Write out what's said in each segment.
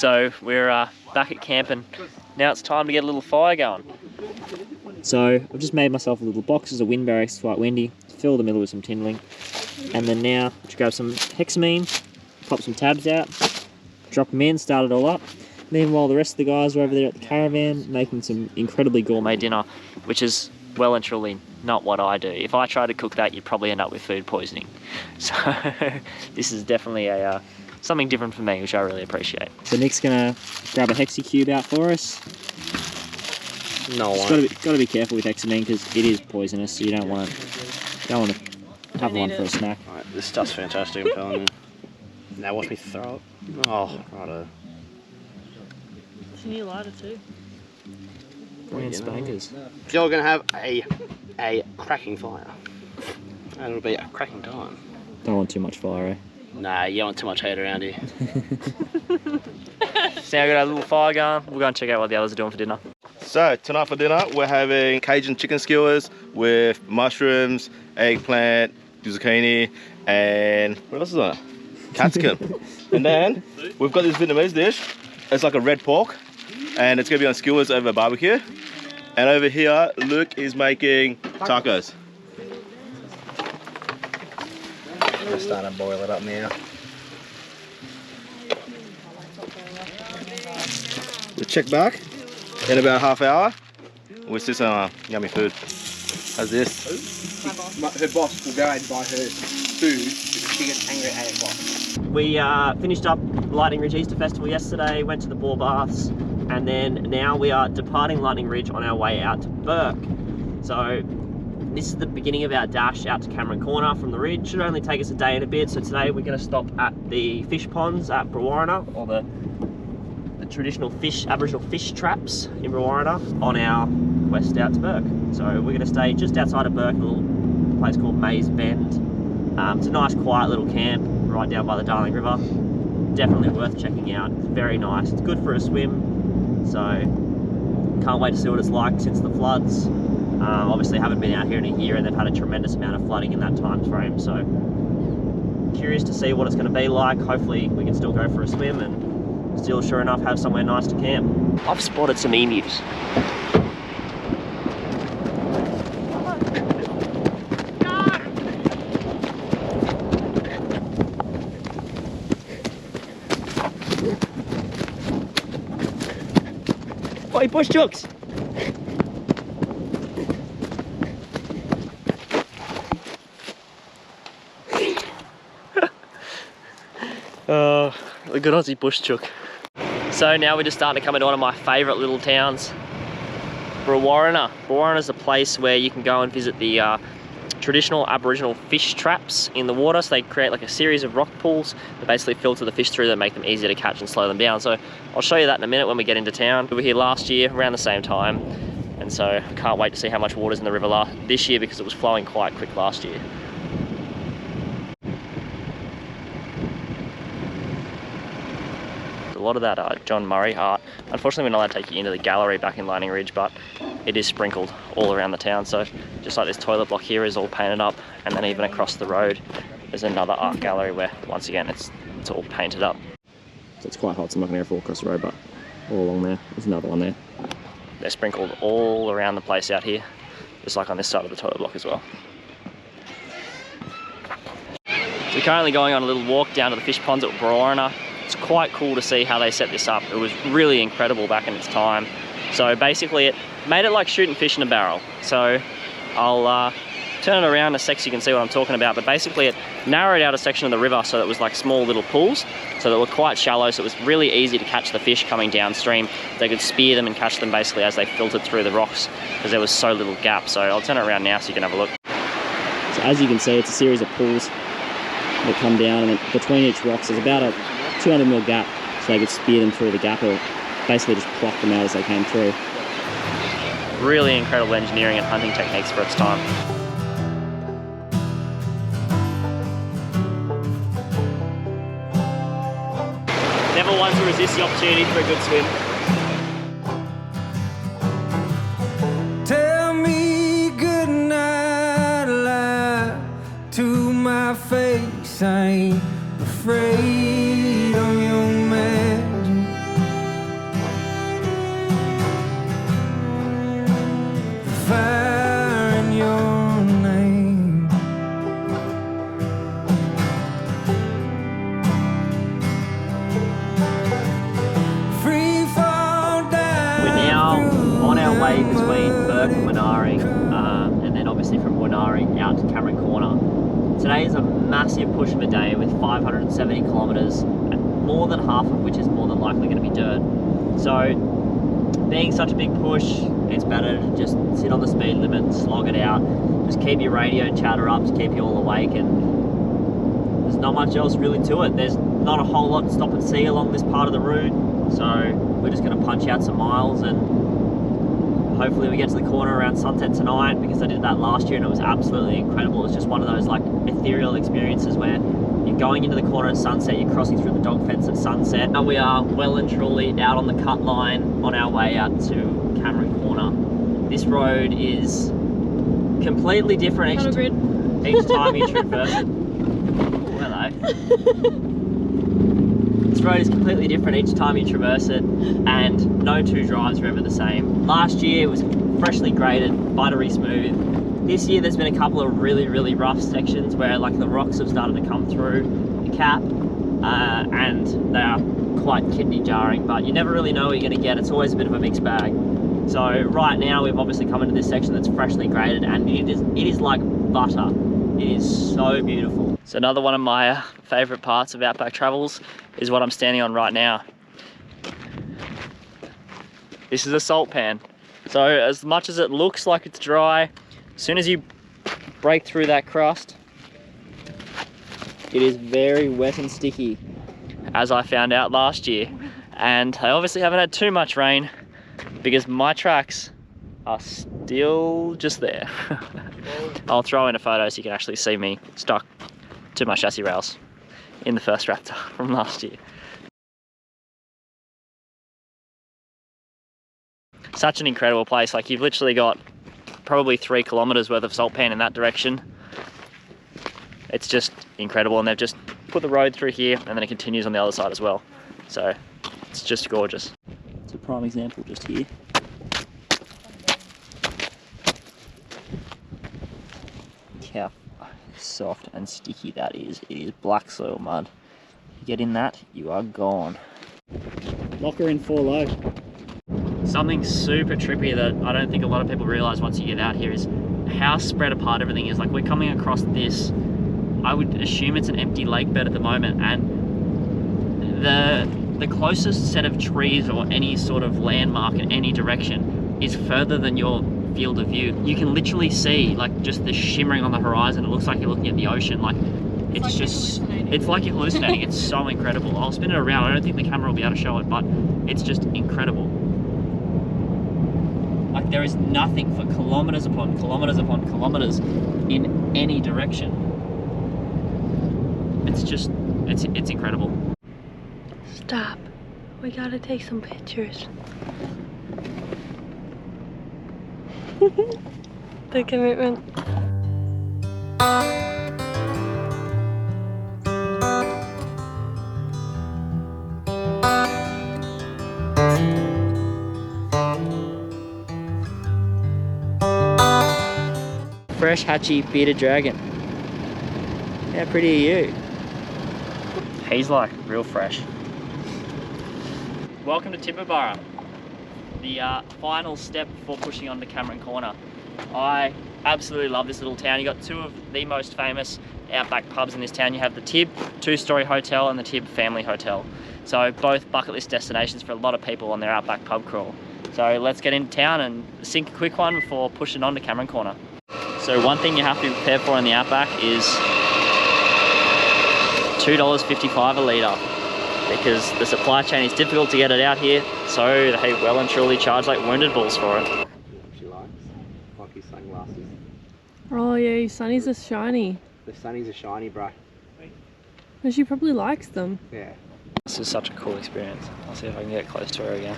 So we're back at camp and now it's time to get a little fire going. So I've just made myself a little box as a wind barracks. It's quite windy. Fill the middle with some kindling. And then now just grab some hexamine, pop some tabs out, drop them in, start it all up. Meanwhile, the rest of the guys are over there at the caravan making some incredibly gourmet dinner, which is well and truly not what I do. If I tried to cook that, you'd probably end up with food poisoning. So this is definitely a something different for me, which I really appreciate. So Nick's gonna grab a hexi cube out for us. No, got to be careful with hexamine because it is poisonous. So you don't want to have one for a snack. Right, this stuff's fantastic. I'm telling you. Now watch me throw it. Oh, righto. It's a new lighter too. Brand spankers. You're gonna have a cracking fire. And it'll be a cracking time. Don't want too much fire, eh? Nah, you don't want too much hate around here. So now we've got our little fire going. We'll go and check out what the others are doing for dinner. So tonight for dinner, we're having Cajun chicken skewers with mushrooms, eggplant, zucchini, and what else is on it? Capsicum. And then we've got this Vietnamese dish. It's like a red pork, and it's gonna be on skewers over barbecue. And over here, Luke is making tacos. We're starting to boil it up now. We'll check back in about half hour. We'll see some yummy food. How's this? Her boss will go and buy her food because she gets angry at 8 o'clock. We finished up Lightning Ridge Easter Festival yesterday, went to the Boar Baths, and then now we are departing Lightning Ridge on our way out to Burke. So this is the beginning of our dash out to Cameron Corner from the ridge. Should only take us a day and a bit. So today we're going to stop at the fish ponds at Brewarrina, or the traditional Aboriginal fish traps in Brewarrina, on our quest out to Burke. So we're going to stay just outside of Burke, a little place called Mays Bend. It's a nice quiet little camp right down by the Darling River. Definitely worth checking out. It's very nice. It's good for a swim. So can't wait to see what it's like since the floods. Obviously haven't been out here in a year and they've had a tremendous amount of flooding in that time frame. So curious to see what it's going to be like. Hopefully we can still go for a swim and still, sure enough, have somewhere nice to camp. I've spotted some emus. Oi, bush chooks! The good Aussie bush chook. So now we're just starting to come into one of my favourite little towns, Brewarrina. Brewarrina is a place where you can go and visit the traditional Aboriginal fish traps in the water. So they create like a series of rock pools that basically filter the fish through that make them easier to catch and slow them down. So I'll show you that in a minute when we get into town. We were here last year around the same time, and so I can't wait to see how much water's in the river this year because it was flowing quite quick last year. A lot of that John Murray art. Unfortunately, we're not allowed to take you into the gallery back in Lightning Ridge, but it is sprinkled all around the town. So just like this toilet block here is all painted up, and then even across the road there's another art gallery where once again it's all painted up. So it's quite hot, so I'm not going to go across the road, but all along there, there's another one there. They're sprinkled all around the place out here, just like on this side of the toilet block as well. So we're currently going on a little walk down to the fish ponds at Brewarrina. It's quite cool to see how they set this up. It was really incredible back in its time. So basically it made it like shooting fish in a barrel. So I'll turn it around in a sec so you can see what I'm talking about, but basically it narrowed out a section of the river so that it was like small little pools, so that were quite shallow, so it was really easy to catch the fish coming downstream. They could spear them and catch them basically as they filtered through the rocks because there was so little gap. So I'll turn it around now so you can have a look. So as you can see, it's a series of pools that come down, and between each rocks there's about a 200mm gap, so they could spear them through the gap or basically just pluck them out as they came through. Really incredible engineering and hunting techniques for its time. Never one to resist the opportunity for a good swim. Tell me goodnight aloud to my face. I ain't afraid of your magic. way between Burke and Winaring, and then obviously from Winaring out to Cameron Corner. Today is a massive push of a day with 570 kilometres, more than half of which is more than likely going to be dirt. So being such a big push, it's better to just sit on the speed limit, slog it out, just keep your radio chatter up to keep you all awake, and there's not much else really to it. There's not a whole lot to stop and see along this part of the route, so we're just going to punch out some miles, and hopefully we get to the corner around sunset tonight, because I did that last year and it was absolutely incredible. It's just one of those like ethereal experiences where you're going into the corner at sunset, you're crossing through the dog fence at sunset, and we are well and truly out on the cut line on our way out to Cameron Corner. This road is completely different each time you traverse it. Oh, hello. This road is completely different each time you traverse it, and no two drives are ever the same. Last year it was freshly graded, buttery smooth. This year there's been a couple of really rough sections where like the rocks have started to come through the cap, and they are quite kidney jarring, but you never really know what you're going to get. It's always a bit of a mixed bag. So right now we've obviously come into this section that's freshly graded, and it is like butter. It is so beautiful. So another one of my favourite parts of Outback Travels is what I'm standing on right now. This is a salt pan. So as much as it looks like it's dry, as soon as you break through that crust, it is very wet and sticky, as I found out last year. And I obviously haven't had too much rain because my tracks are still just there. I'll throw in a photo so you can actually see me stuck to my chassis rails in the first Raptor from last year. Such an incredible place. Like, you've literally got probably 3 kilometers worth of salt pan in that direction. It's just incredible, and they've just put the road through here and then it continues on the other side as well. So it's just gorgeous. It's a prime example just here. How soft and sticky that is. It is black soil mud. You get in that, you are gone. Lock her in 4 low. Something super trippy that I don't think a lot of people realise once you get out here is how spread apart everything is. Like, we're coming across this, I would assume it's an empty lake bed at the moment, and the closest set of trees or any sort of landmark in any direction is further than your field of view. You can literally see like just the shimmering on the horizon. It looks like you're looking at the ocean. Like, it's just, it's like you're hallucinating. It's so incredible. I'll spin it around. I don't think the camera will be able to show it, but it's just incredible. Like, there is nothing for kilometers upon kilometers upon kilometers in any direction. It's just, it's incredible. Stop. We gotta take some pictures. The commitment. Fresh Hatchie bearded dragon. How pretty are you? He's like real fresh. Welcome to Tibooburra, the final step before pushing on to Cameron Corner. I absolutely love this little town. You got 2 of the most famous outback pubs in this town. You have the Tib 2-story hotel and the Tib family hotel. So both bucket list destinations for a lot of people on their outback pub crawl. So let's get into town and sink a quick one before pushing on to Cameron Corner. So one thing you have to be prepared for in the outback is $2.55 a litre, because the supply chain is difficult to get it out here, so they well and truly charge like wounded bulls for it. She likes his sunglasses. Oh yeah, your sunnies are shiny. The sunnies are shiny, bro. And she probably likes them. Yeah. This is such a cool experience. I'll see if I can get close to her again.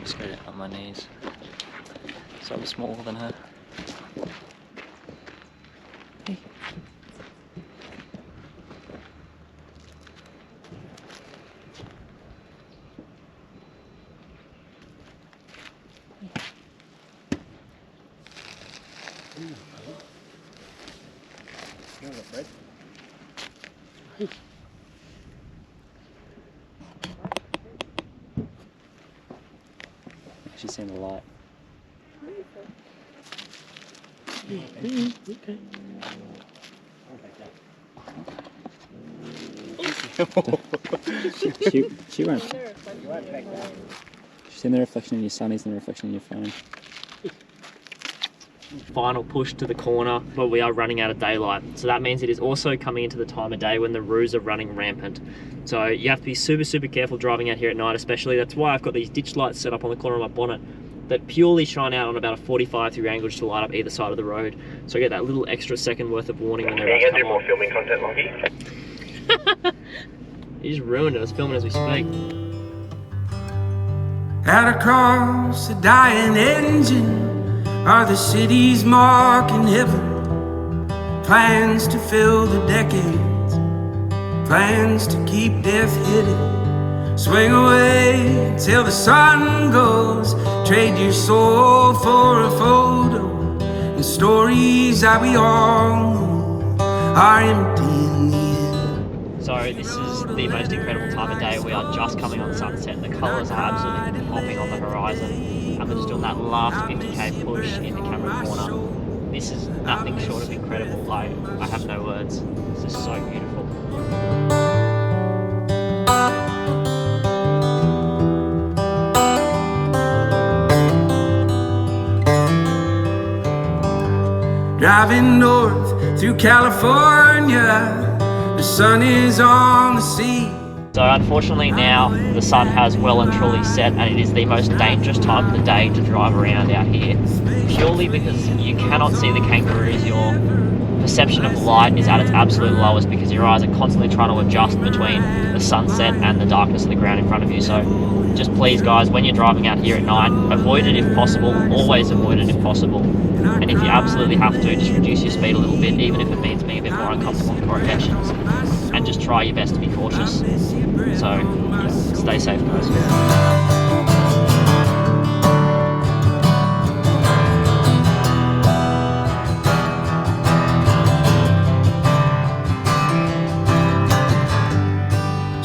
Just go down on my knees. So I'm smaller than her. Hey. She's seen the light. She won't. She's in the reflection in your sunnies and the reflection in your phone. Final push to the corner, but we are running out of daylight. So that means it is also coming into the time of day when the roos are running rampant. So you have to be super, super careful driving out here at night, especially. That's why I've got these ditch lights set up on the corner of my bonnet that purely shine out on about a 45-degree angle just to light up either side of the road. So I get that little extra second worth of warning when they're about to come on. filming content, Lockie? You just ruined it. I was filming as we speak. Out across the dying engine are the cities marking heaven. Plans to fill the decades, plans to keep death hidden. Swing away until the sun goes. Trade your soul for a photo. And stories that we all know are empty in the end. So this is the most incredible time of day. We are just coming on sunset. The colours are absolutely popping on the horizon. And we're just doing that last 50k push into Cameron Corner. This is nothing short of incredible. I have no words. This is so beautiful. Driving north through California, the sun is on the sea. So unfortunately now the sun has well and truly set, and it is the most dangerous time of the day to drive around out here. Purely because you cannot see the kangaroos. Your perception of light is at its absolute lowest because your eyes are constantly trying to adjust between the sunset and the darkness of the ground in front of you. So just please guys, when you're driving out here at night, avoid it if possible, always avoid it if possible. And if you absolutely have to, just reduce your speed a little bit, even if it means being a bit more uncomfortable on corrugations. And just try your best to be cautious. So, yeah, stay safe guys.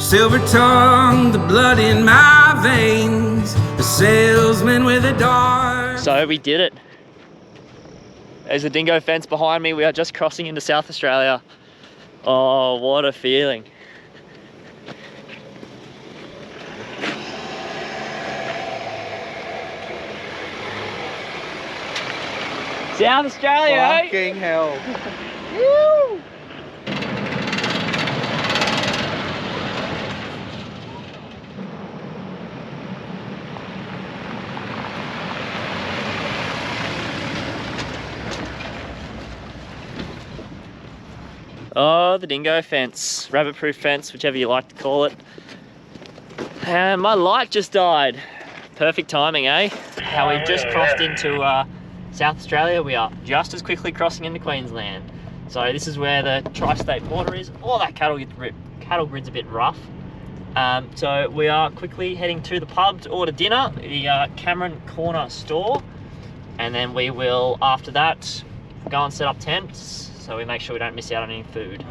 Silver tongue, the blood in my veins, a salesman with a dart. So we did it. There's a dingo fence behind me. We are just crossing into South Australia. Oh, what a feeling. South Australia, eh? Fucking hell. Woo! Oh, the dingo fence, rabbit-proof fence, whichever you like to call it. And my light just died. Perfect timing, eh? How we've just crossed into South Australia, we are just as quickly crossing into Queensland. So this is where the tri-state border is. All that cattle grid's a bit rough. So we are quickly heading to the pub to order dinner, the Cameron Corner store. And then we will, after that, go and set up tents so we make sure we don't miss out on any food.